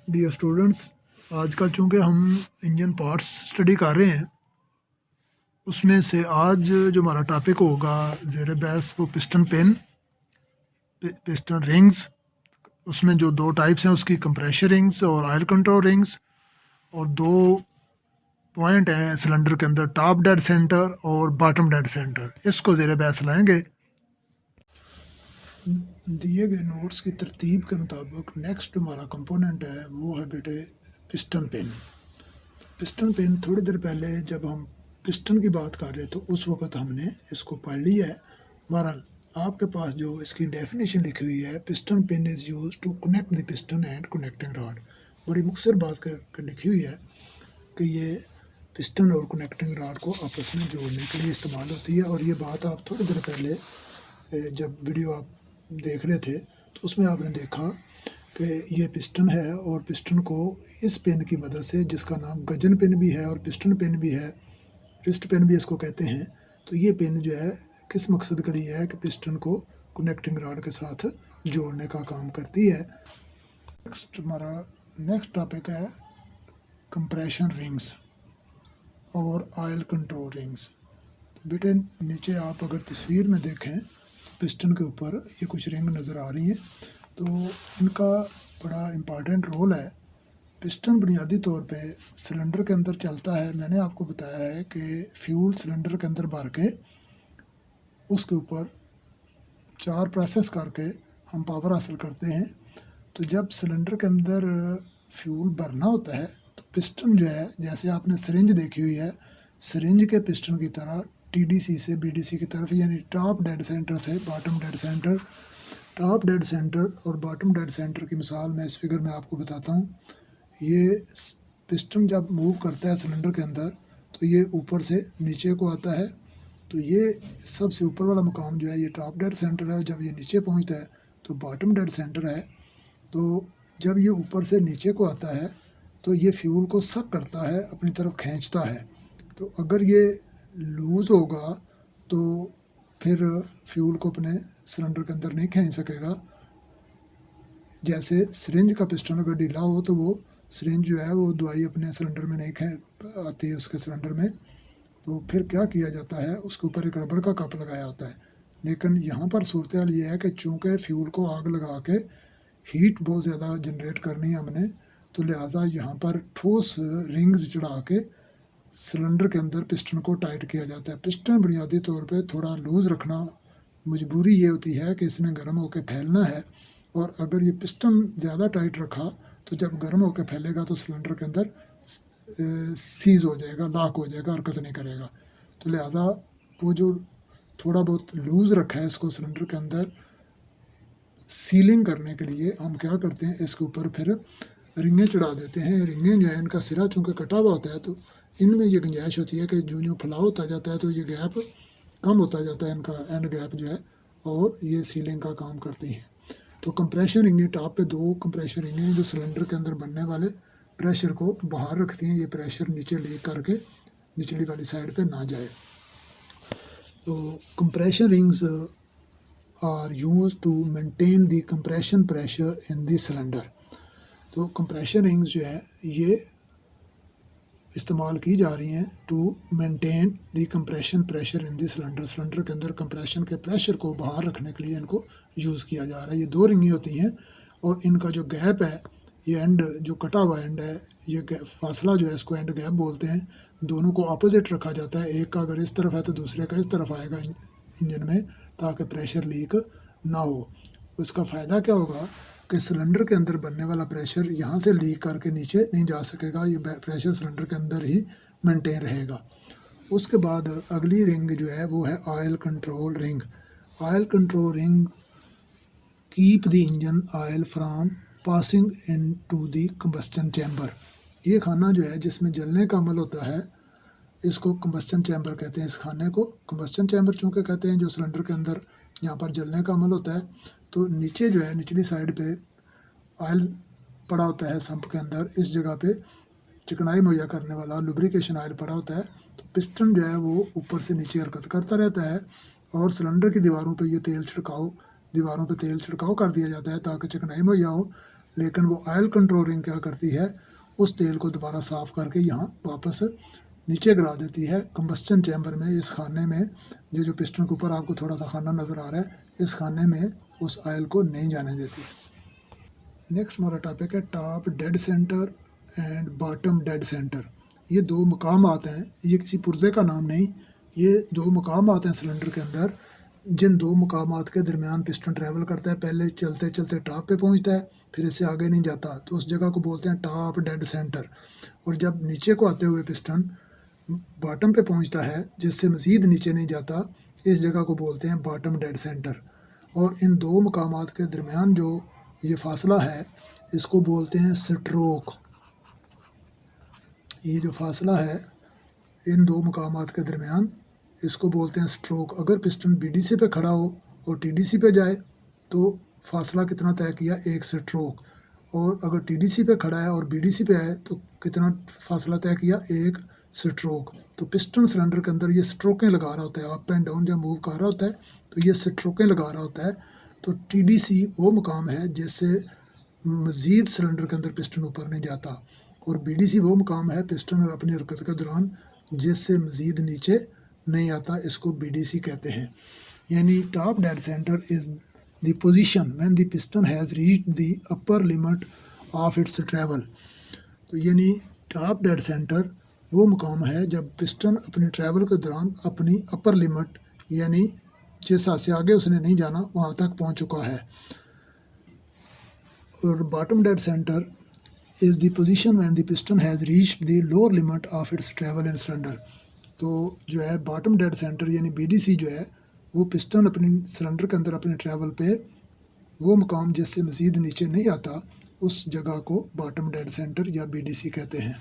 Dear students, आजकल चूँकि हम इंजन पार्ट्स स्टडी कर रहे हैं, उसमें से आज जो हमारा टॉपिक होगा ज़ेर बहस वो पिस्टन पिन, पिस्टन रिंग्स। उसमें जो 2 टाइप्स हैं उसकी कंप्रेशर रिंग्स और ऑयल कंट्रोल रिंग्स, और 2 पॉइंट हैं सिलेंडर के अंदर, टॉप डेड सेंटर और बॉटम डेड सेंटर। इसको ज़ेर बहस लाएँगे। दिए गए नोट्स की तरतीब के मुताबिक नेक्स्ट हमारा कंपोनेंट है वो है बेटे पिस्टन पिन। पिस्टन पिन थोड़ी देर पहले जब हम पिस्टन की बात कर रहे तो उस वक्त हमने इसको पढ़ लिया है। बहरहाल आपके पास जो इसकी डेफिनेशन लिखी हुई है, piston pin is use to connect the piston and connecting rod, बड़ी मुख्तसर बात कर लिखी हुई है कि ये पिस्टन और कनेक्टिंग रॉड को आपस में जोड़ने के लिए इस्तेमाल होती है। और ये बात आप थोड़ी देर पहले जब वीडियो आप देख रहे थे तो उसमें आपने देखा कि ये पिस्टन है और पिस्टन को इस पिन की मदद से, जिसका नाम गजन पिन भी है और पिस्टन पिन भी है, रिस्ट पिन भी इसको कहते हैं, तो ये पिन जो है किस मकसद के लिए है कि पिस्टन को कनेक्टिंग रॉड के साथ जोड़ने का काम करती है। हमारा नेक्स्ट टॉपिक है कंप्रेशन रिंग्स और ऑयल कंट्रोल रिंग्स। तो बेटे नीचे आप अगर तस्वीर में देखें तो पिस्टन के ऊपर ये कुछ रिंग नज़र आ रही हैं, तो इनका बड़ा इम्पॉर्टेंट रोल है। पिस्टन बुनियादी तौर पे सिलेंडर के अंदर चलता है। मैंने आपको बताया है कि फ्यूल सिलेंडर के अंदर भर के उसके ऊपर 4 प्रोसेस करके हम पावर हासिल करते हैं। तो जब सिलेंडर के अंदर फ्यूल भरना होता है तो पिस्टन जो है, जैसे आपने सिरिंज देखी हुई है, सिरिंज के पिस्टन की तरह टीडीसी से बीडीसी की तरफ, यानी टॉप डेड सेंटर से bottom dead centre, top dead centre और बॉटम डेड सेंटर की मिसाल मैं इस फिगर में आपको बताता हूँ। ये पिस्टन जब मूव करता है सिलेंडर के अंदर तो ये ऊपर से नीचे को आता है, तो ये सबसे ऊपर वाला मुकाम जो है ये टॉप डेड सेंटर है। जब ये नीचे पहुंचता है तो बॉटम डेड सेंटर है। तो जब ये ऊपर से नीचे को आता है तो ये फ्यूल को सक करता है, अपनी तरफ खींचता है। तो अगर ये लूज़ होगा तो फिर फ्यूल को अपने सिलेंडर के अंदर नहीं खींच सकेगा। जैसे सिरिंज का पिस्टन अगर ढीला हो तो वो सिरिंज जो है वो दवाई अपने सिलेंडर में नहीं आती है उसके सिलेंडर में, तो फिर क्या किया जाता है, उसके ऊपर एक रबड़ का कप लगाया होता है। लेकिन यहाँ पर सूरत हाल ये है कि चूँकि फ्यूल को आग लगा के हीट बहुत ज़्यादा जनरेट करनी है हमने, तो लिहाजा यहाँ पर ठोस रिंग्स चढ़ा के सिलेंडर के अंदर पिस्टन को टाइट किया जाता है। पिस्टन बुनियादी तौर पे थोड़ा लूज़ रखना, मजबूरी ये होती है कि इसने गर्म होकर फैलना है, और अगर ये पिस्टन ज़्यादा टाइट रखा तो जब गर्म होकर फैलेगा तो सिलेंडर के अंदर सीज हो जाएगा, लॉक हो जाएगा, हरकत नहीं करेगा। तो लिहाजा वो जो थोड़ा बहुत लूज़ रखा है इसको सिलेंडर के अंदर सीलिंग करने के लिए हम क्या करते हैं, इसके ऊपर फिर रिंगें चढ़ा देते हैं। रिंगें जो है इनका सिरा चूँकि कटा हुआ होता है तो इनमें ये गुंजाइश होती है कि जो फैलाव होता जाता है तो ये गैप कम होता जाता है, इनका एंड गैप जो है, और ये सीलिंग का काम करती हैं। तो कंप्रेशर रिंगें, टॉप पे 2 कंप्रेशर रिंगें हैं जो सिलेंडर के अंदर बनने वाले प्रेशर को बाहर रखती हैं। ये प्रेशर नीचे लीक करके निचली वाली साइड पे ना जाए। तो compressor rings are use to maintain the compression pressure in the cylinder. तो कंप्रेशर रिंग्स जो है ये इस्तेमाल की जा रही हैं to maintain the compression pressure in the cylinder. Cylinder के अंदर कंप्रेशन के प्रेशर को बाहर रखने के लिए इनको यूज़ किया जा रहा है। ये 2 रिंगें होती हैं और इनका जो गैप है, ये एंड जो कटा हुआ एंड है, ये फासला जो है इसको एंड गैप बोलते हैं। दोनों को अपोजिट रखा जाता है, एक का अगर इस तरफ है तो दूसरे का इस तरफ आएगा इंजन में, ताकि प्रेशर लीक ना हो। उसका फ़ायदा क्या होगा कि सिलेंडर के अंदर बनने वाला प्रेशर यहाँ से लीक करके नीचे नहीं जा सकेगा, ये प्रेशर सिलेंडर के अंदर ही मेंटेन रहेगा। उसके बाद अगली रिंग जो है वो है oil control ring. Oil control ring keep the engine oil from passing in to the combustion chamber. ये खाना जो है जिसमें जलने का अमल होता है, इसको कंबस्टन चैम्बर कहते हैं। इस खाने को कंबस्टन चैम्बर चूँकि कहते हैं, जो सिलेंडर के अंदर यहाँ पर जलने का अमल होता है। तो नीचे जो है निचली साइड पे ऑयल पड़ा होता है संप के अंदर, इस जगह पे चिकनाई मुहैया करने वाला लुब्रिकेशन ऑयल पड़ा होता है। तो पिस्टन जो है वो ऊपर से नीचे हरकत करता रहता है और सिलेंडर की दीवारों पे ये दीवारों पे तेल छिड़काव कर दिया जाता है ताकि चिकनाई मुहैया हो। लेकिन वो ऑयल कंट्रोल रिंग क्या करती है, उस तेल को दोबारा साफ़ करके यहाँ वापस नीचे गिरा देती है कंबस्टन चैम्बर में। इस खाने में जो पिस्टन के ऊपर आपको थोड़ा सा खाना नज़र आ रहा है, इस खाने में उस ऑयल को नहीं जाने देती। नेक्स्ट हमारा टॉपिक है top dead centre and bottom dead centre. ये दो मकाम आते हैं, ये किसी पुर्जे का नाम नहीं, ये दो मकाम आते हैं सिलेंडर के अंदर, जिन दो मकामात के दरमियान पिस्टन ट्रैवल करता है। पहले चलते चलते टॉप पे पहुंचता है, फिर इससे आगे नहीं जाता, तो उस जगह को बोलते हैं टॉप डेड सेंटर। और जब नीचे को आते हुए पिस्टन बॉटम पे पहुंचता है, जिससे मज़ीद नीचे नहीं जाता, इस जगह को बोलते हैं बॉटम डेड सेंटर। और इन दो मकामात के दरमियान जो ये फासला है, इसको बोलते हैं स्ट्रोक। ये जो फासला है इन दो मकामात के दरमियान, इसको बोलते हैं स्ट्रोक। अगर पिस्टन बीडीसी पे खड़ा हो और टीडीसी पे जाए तो फासला कितना तय किया, 1 स्ट्रोक। और अगर टीडीसी पे खड़ा है और बीडीसी पे आए तो कितना फासला तय किया, 1 स्ट्रोक। तो पिस्टन सिलेंडर के अंदर ये स्ट्रोकें लगा रहा होता है, अप एंड डाउन जब मूव कर रहा होता है तो ये स्ट्रोकें लगा रहा होता है। तो टीडीसी वो मुकाम है जिससे मज़ीद सिलेंडर के अंदर पिस्टन ऊपर नहीं जाता, और बीडीसी वो मुकाम है पिस्टन और अपनी हरकत के दौरान जिससे मज़ीद नीचे नहीं आता, इसको बीडीसी कहते हैं। यानी top dead centre is the position when the piston has reached the upper limit of its travel. तो यानी टॉप डेड सेंटर वो मुकाम है जब पिस्टन अपनी ट्रैवल के दौरान अपनी अपर लिमिट, यानी जिस हाथ से आगे उसने नहीं जाना वहाँ तक पहुँच चुका है। और bottom dead centre is the position when the piston has reached the lower limit of its travel in cylinder. तो जो है बॉटम डेड सेंटर यानी बीडीसी जो है, वो पिस्टन अपनी सिलेंडर के अंदर अपने ट्रैवल पे वो मुकाम जिससे मज़ीद नीचे नहीं आता, उस जगह को बॉटम डेड सेंटर या बीडीसी कहते हैं।